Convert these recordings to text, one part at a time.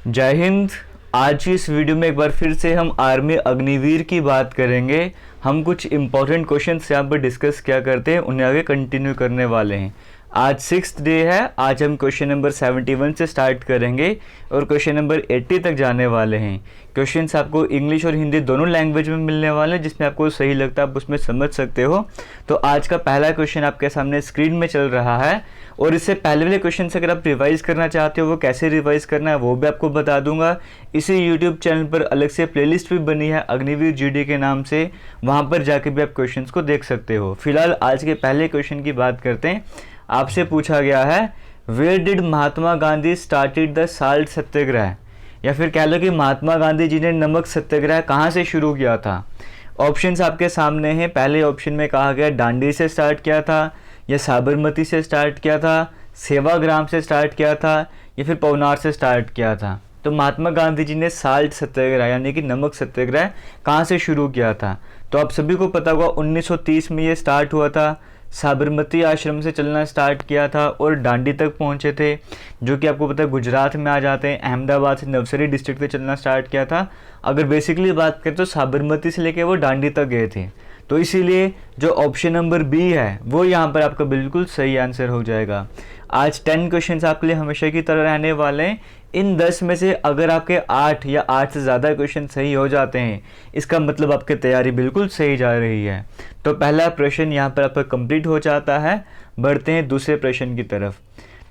जय हिंद। आज की इस वीडियो में एक बार फिर से हम आर्मी अग्निवीर की बात करेंगे। हम कुछ इंपॉर्टेंट क्वेश्चंस यहाँ पर डिस्कस किया करते हैं, उन्हें आगे कंटिन्यू करने वाले हैं। आज 6th डे है। आज हम क्वेश्चन नंबर 71 से स्टार्ट करेंगे और क्वेश्चन नंबर 80 तक जाने वाले हैं। क्वेश्चंस आपको इंग्लिश और हिंदी दोनों लैंग्वेज में मिलने वाले हैं, जिसमें आपको सही लगता है आप उसमें समझ सकते हो। तो आज का पहला क्वेश्चन आपके सामने स्क्रीन में चल रहा है और इससे पहले वाले क्वेश्चन से अगर आप रिवाइज करना चाहते हो वो कैसे रिवाइज करना है वो भी आपको बता दूंगा। इसी यूट्यूब चैनल पर अलग से प्लेलिस्ट भी बनी है अग्निवीर जीडी के नाम से, वहाँ पर जाके भी आप क्वेश्चंस को देख सकते हो। फिलहाल आज के पहले क्वेश्चन की बात करते हैं। आपसे पूछा गया है, where did Mahatma Gandhi started the salt satyagraha, या फिर कह लो कि महात्मा गांधी जी ने नमक सत्याग्रह कहाँ से शुरू किया था। ऑप्शंस आपके सामने हैं। पहले ऑप्शन में कहा गया दांडी से स्टार्ट किया था, या साबरमती से स्टार्ट किया था, सेवाग्राम से स्टार्ट किया था, या फिर पवनार से स्टार्ट किया था। तो महात्मा गांधी जी ने साल्ट सत्याग्रह यानी कि नमक सत्याग्रह कहाँ से शुरू किया था। तो आप सभी को पता होगा 1930 में ये स्टार्ट हुआ था। साबरमती आश्रम से चलना स्टार्ट किया था और दांडी तक पहुंचे थे, जो कि आपको पता है गुजरात में आ जाते हैं। अहमदाबाद से नवसरी डिस्ट्रिक्ट से चलना स्टार्ट किया था। अगर बेसिकली बात करें तो साबरमती से लेके वो दांडी तक गए थे। तो इसीलिए जो ऑप्शन नंबर बी है वो यहाँ पर आपका बिल्कुल सही आंसर हो जाएगा। आज 10 क्वेश्चंस आपके लिए हमेशा की तरह रहने वाले हैं। इन 10 में से अगर आपके 8 या 8 से ज़्यादा क्वेश्चन सही हो जाते हैं, इसका मतलब आपकी तैयारी बिल्कुल सही जा रही है। तो पहला प्रश्न यहाँ पर आपका कंप्लीट हो जाता है। बढ़ते हैं दूसरे प्रश्न की तरफ।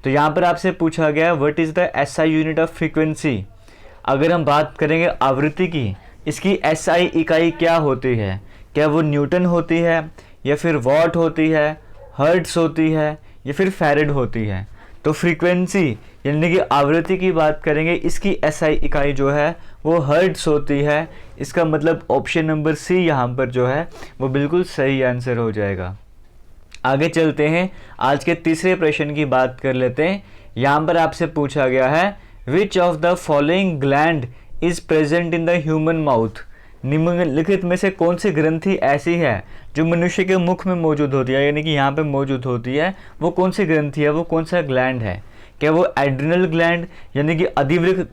तो यहाँ पर आपसे पूछा गया, what is the SI unit of frequency. अगर हम बात करेंगे आवृत्ति की, इसकी एसआई इकाई क्या होती है। क्या वो न्यूटन होती है, या फिर वॉट होती है, हर्ट्स होती है, या फिर फैरेड होती है। तो फ्रीक्वेंसी यानी कि आवृत्ति की बात करेंगे, इसकी एसआई इकाई जो है वो हर्ट्स होती है। इसका मतलब ऑप्शन नंबर सी यहाँ पर जो है वो बिल्कुल सही आंसर हो जाएगा। आगे चलते हैं, आज के तीसरे प्रश्न की बात कर लेते हैं। यहाँ पर आपसे पूछा गया है, which of the following gland is present in the human mouth. निम्नलिखित में से कौन सी ग्रंथि ऐसी है जो मनुष्य के मुख में मौजूद होती है, यानी कि यहाँ पे मौजूद होती है। वो कौन सी ग्रंथि है, वो कौन सा ग्लैंड है। क्या वो एड्रिनल ग्लैंड यानी कि अधिवृक्क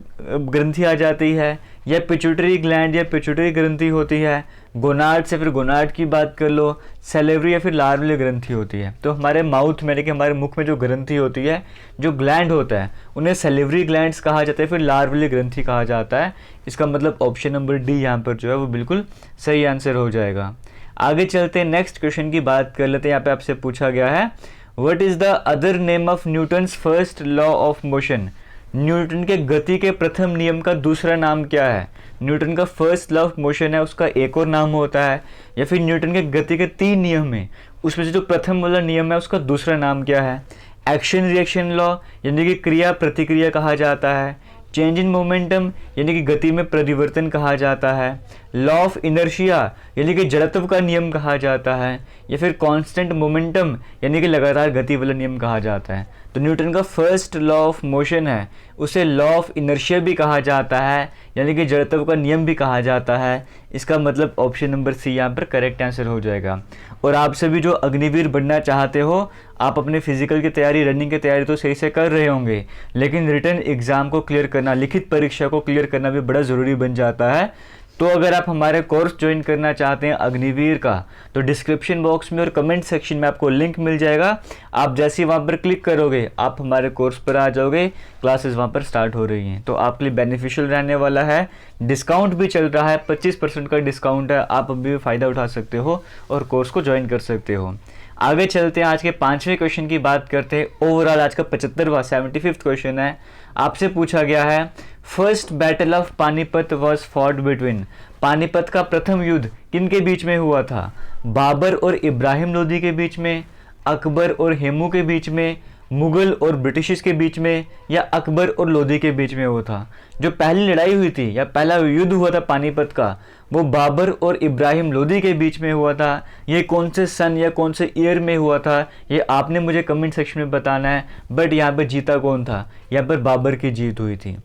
ग्रंथि आ जाती है, या पिट्यूटरी ग्लैंड या पिट्यूटरी ग्रंथि होती है। गोनाड से फिर गोनाड की बात कर लो, सेलेवरी या फिर लार्वली ग्रंथि होती है। तो हमारे माउथ में यानी कि हमारे मुख में जो ग्रंथि होती है, जो ग्लैंड होता है, उन्हें सेलेवरी ग्लैंड्स कहा जाता है, फिर लार्वली ग्रंथि कहा जाता है। इसका मतलब ऑप्शन नंबर डी यहाँ पर जो है वो बिल्कुल सही आंसर हो जाएगा। आगे चलते हैं, नेक्स्ट क्वेश्चन की बात कर लेते हैं। यहाँ पे आपसे पूछा गया है, what is the other name of Newton's first law of motion. Newton के गति के प्रथम नियम का दूसरा नाम क्या है। न्यूटन का फर्स्ट लॉ ऑफ मोशन है, उसका एक और नाम होता है, या फिर न्यूटन के गति के 3 नियम है, उसमें से जो प्रथम वाला नियम है उसका दूसरा नाम क्या है। एक्शन रिएक्शन लॉ यानी कि क्रिया प्रतिक्रिया कहा जाता है। चेंज इन मोमेंटम यानी कि गति में परिवर्तन कहा जाता है। लॉ ऑफ इनर्शिया यानी कि जड़त्व का नियम कहा जाता है, या फिर कांस्टेंट मोमेंटम यानी कि लगातार गति वाला नियम कहा जाता है। तो न्यूटन का फर्स्ट लॉ ऑफ मोशन है, उसे लॉ ऑफ इनर्शिया भी कहा जाता है, यानी कि जड़त्व का नियम भी कहा जाता है। इसका मतलब ऑप्शन नंबर सी यहाँ पर करेक्ट आंसर हो जाएगा। और आप सभी जो अग्निवीर बनना चाहते हो, आप अपने फिजिकल की तैयारी, रनिंग की तैयारी तो सही से कर रहे होंगे, लेकिन रिटन एग्ज़ाम को क्लियर करना, लिखित परीक्षा को क्लियर करना भी बड़ा ज़रूरी बन जाता है। तो अगर आप हमारे कोर्स ज्वाइन करना चाहते हैं अग्निवीर का, तो डिस्क्रिप्शन बॉक्स में और कमेंट सेक्शन में आपको लिंक मिल जाएगा। आप जैसे ही वहाँ पर क्लिक करोगे आप हमारे कोर्स पर आ जाओगे। क्लासेस वहाँ पर स्टार्ट हो रही हैं, तो आपके लिए बेनिफिशियल रहने वाला है। डिस्काउंट भी चल रहा है, 25% का डिस्काउंट है। आप अभी भी फ़ायदा उठा सकते हो और कोर्स को ज्वाइन कर सकते हो। आगे चलते हैं, आज के 5वें क्वेश्चन की बात करते हैं। ओवरऑल आज का 75वां 75th क्वेश्चन है। आपसे पूछा गया है, first battle of Panipat was fought between. Panipat का प्रथम युद्ध किन के बीच में हुआ था। बाबर और इब्राहिम लोदी के बीच में, अकबर और हेमू के बीच में, मुगल और ब्रिटिश के बीच में, या अकबर और लोदी के बीच में हुआ था। जो पहली लड़ाई हुई थी या पहला युद्ध हुआ था पानीपत का, वो बाबर और इब्राहिम लोदी के बीच में हुआ था। ये कौन से सन या कौन से ईयर में हुआ था, ये आपने मुझे कमेंट सेक्शन में बताना है। बट यहाँ पर जीता कौन था, यहाँ पर बाबर की जीत हुई थी।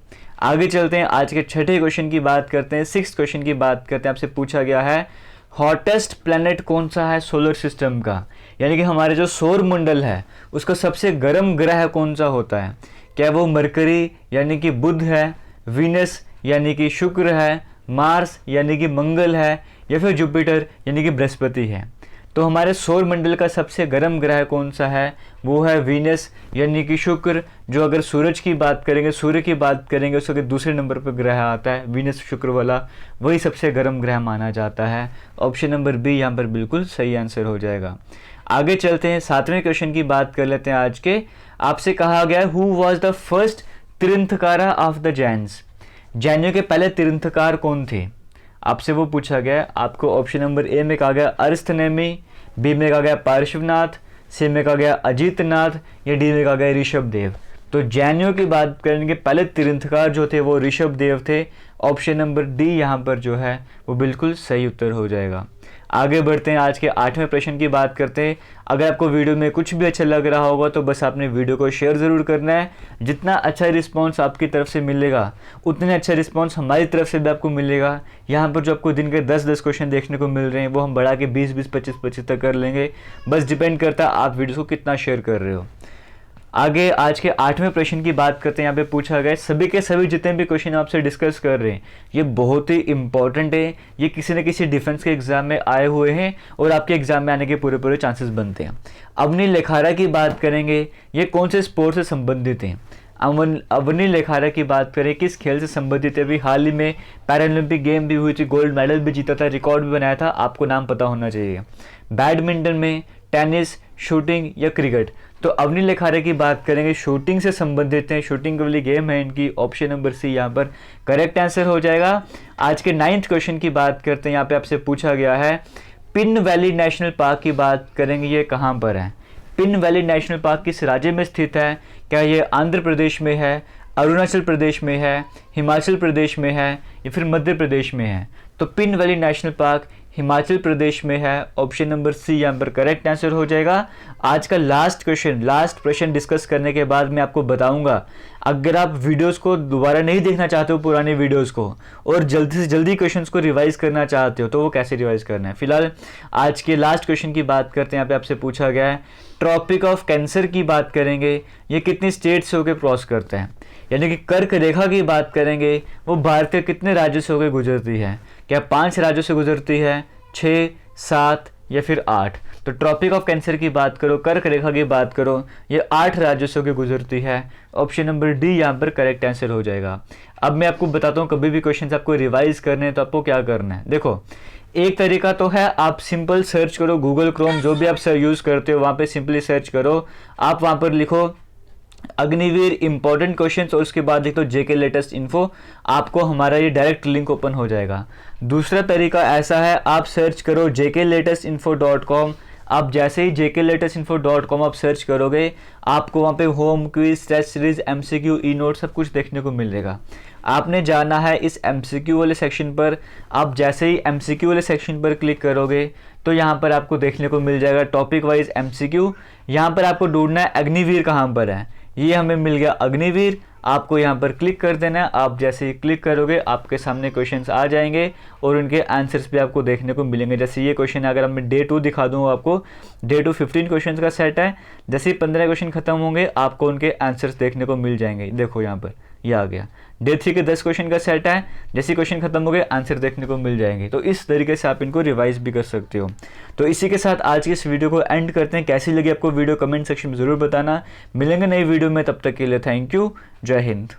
आगे चलते हैं, आज के 6ठे क्वेश्चन की बात करते हैं। 6th क्वेश्चन की बात करते हैं। आपसे पूछा गया है, हॉटेस्ट प्लैनेट कौन सा है सोलर सिस्टम का, यानी कि हमारे जो सौर मंडल है उसका सबसे गर्म ग्रह कौन सा होता है। क्या वो मरकरी यानी कि बुध है, वीनस यानी कि शुक्र है, मार्स यानी कि मंगल है, या फिर जुपिटर यानी कि बृहस्पति है। तो हमारे सौर मंडल का सबसे गर्म ग्रह कौन सा है? वो है वीनस यानी कि शुक्र, जो अगर सूरज की बात करेंगे, सूर्य की बात करेंगे, उसके दूसरे नंबर पर ग्रह आता है वीनस शुक्र वाला, वही सबसे गर्म ग्रह माना जाता है। ऑप्शन नंबर बी यहाँ पर बिल्कुल सही आंसर हो जाएगा। आगे चलते हैं, 7वें क्वेश्चन की बात कर लेते हैं आज के। आपसे कहा गया who was the first tirthankara of the Jains? जैनियों के पहले तीर्थंकार कौन थे? आपसे वो पूछा गया। आपको ऑप्शन नंबर ए में कहा गया अरिस्थनेमी, बी में कहा गया पार्श्वनाथ, सी में कहा गया अजीतनाथ, या डी में कहा गया ऋषभ देव। तो जैनियों की बात करेंगे, पहले तीर्थंकार जो थे वो ऋषभ देव थे। ऑप्शन नंबर डी यहाँ पर जो है वो बिल्कुल सही उत्तर हो जाएगा। आगे बढ़ते हैं, आज के 8वें प्रश्न की बात करते हैं। अगर आपको वीडियो में कुछ भी अच्छा लग रहा होगा तो बस आपने वीडियो को शेयर ज़रूर करना है। जितना अच्छा रिस्पांस आपकी तरफ से मिलेगा उतने अच्छा रिस्पांस हमारी तरफ से भी आपको मिलेगा। यहाँ पर जो आपको दिन के 10-10 क्वेश्चन देखने को मिल रहे हैं वो हम बढ़ा के 20-20, 25-25 तक कर लेंगे। बस डिपेंड करता है आप वीडियो को कितना शेयर कर रहे हो। आगे आज के 8वें प्रश्न की बात करते हैं। यहाँ पे पूछा गया सभी के सभी जितने भी क्वेश्चन आपसे डिस्कस कर रहे हैं ये बहुत ही इंपॉर्टेंट है। ये किसी न किसी डिफेंस के एग्जाम में आए हुए हैं और आपके एग्जाम में आने के पूरे चांसेस बनते हैं। अवनी लेखारा की बात करेंगे, ये कौन से स्पोर्ट से संबंधित हैं? अवनी लेखारा की बात करें, किस खेल से संबंधित है? अभी हाल ही में पैरालंपिक गेम भी हुई थी, गोल्ड मेडल भी जीता था, रिकॉर्ड भी बनाया था। आपको नाम पता होना चाहिए। बैडमिंटन में, टेनिस, शूटिंग या क्रिकेट? तो अवनी लेखारा की बात करेंगे, शूटिंग से संबंधित हैं, शूटिंग वाली गेम है इनकी। ऑप्शन नंबर सी यहाँ पर करेक्ट आंसर हो जाएगा। आज के 9th क्वेश्चन की बात करते हैं। यहाँ पे आपसे पूछा गया है पिन वैली नेशनल पार्क की बात करेंगे, ये कहाँ पर है? पिन वैली नेशनल पार्क किस राज्य में स्थित है? क्या ये आंध्र प्रदेश में है, अरुणाचल प्रदेश में है, हिमाचल प्रदेश में है, या फिर मध्य प्रदेश में है? तो Pin Valley National Park Himachal Pradesh में है। ऑप्शन नंबर सी यहाँ पर करेक्ट आंसर हो जाएगा। आज का लास्ट प्रश्न डिस्कस करने के बाद मैं आपको बताऊंगा, अगर आप वीडियोस को दोबारा नहीं देखना चाहते हो पुराने वीडियोस को और जल्दी से जल्दी क्वेश्चंस को रिवाइज करना चाहते हो तो वो कैसे रिवाइज करना है। फिलहाल आज के लास्ट क्वेश्चन की बात करते हैं। यहाँ पे आपसे पूछा गया है ट्रॉपिक ऑफ कैंसर की बात करेंगे, ये कितनी स्टेट से होकर क्रॉस करते हैं? यानी कि कर्क रेखा की बात करेंगे, वो भारत के कितने राज्यों से होकर गुजरती है? क्या 5 राज्यों से गुजरती है, 6, 7 या फिर 8? तो ट्रॉपिक ऑफ कैंसर की बात करो, कर्क रेखा की बात करो, ये 8 राज्यों से होकर गुजरती है। ऑप्शन नंबर डी यहाँ पर करेक्ट आंसर हो जाएगा। अब मैं आपको बताता हूँ, कभी भी क्वेश्चन आपको रिवाइज करने हैं तो आपको क्या करना है। देखो, एक तरीका तो है आप सिंपल सर्च करो, गूगल क्रोम जो भी आप यूज़ करते हो वहाँ पे सिंपली सर्च करो। आप वहाँ पर लिखो अग्निवीर इंपॉर्टेंट क्वेश्चंस और उसके बाद लिख दो जेके लेटेस्ट इन्फो, आपको हमारा ये डायरेक्ट लिंक ओपन हो जाएगा। दूसरा तरीका ऐसा है, आप सर्च करो jklatestinfo.com। आप जैसे ही jklatestinfo.com आप सर्च करोगे आपको वहाँ पे home, quiz, test series, MCQ, e note सब कुछ देखने को मिलेगा। आपने जाना है इस MCQ वाले सेक्शन पर। आप जैसे ही MCQ वाले सेक्शन पर क्लिक करोगे तो यहाँ पर आपको देखने को मिल जाएगा टॉपिक वाइज MCQ। यहाँ पर आपको ढूंढना है अग्निवीर कहाँ पर है, ये हमें मिल गया अग्निवीर। आपको यहाँ पर क्लिक कर देना है। आप जैसे ही क्लिक करोगे आपके सामने क्वेश्चंस आ जाएंगे और उनके आंसर्स भी आपको देखने को मिलेंगे। जैसे ये क्वेश्चन अगर मैं डे 2 दिखा दूँ आपको, डे 2 15 क्वेश्चंस का सेट है। जैसे ही 15 क्वेश्चन खत्म होंगे आपको उनके आंसर्स देखने को मिल जाएंगे। देखो यहाँ पर ये आ गया। डे 3 के 10 क्वेश्चन का सेट है, जैसे क्वेश्चन खत्म हो गए आंसर देखने को मिल जाएंगे। तो इस तरीके से आप इनको रिवाइज भी कर सकते हो। तो इसी के साथ आज की इस वीडियो को एंड करते हैं। कैसी लगी आपको वीडियो कमेंट सेक्शन में ज़रूर बताना। मिलेंगे नई वीडियो में, तब तक के लिए थैंक यू। जय हिंद।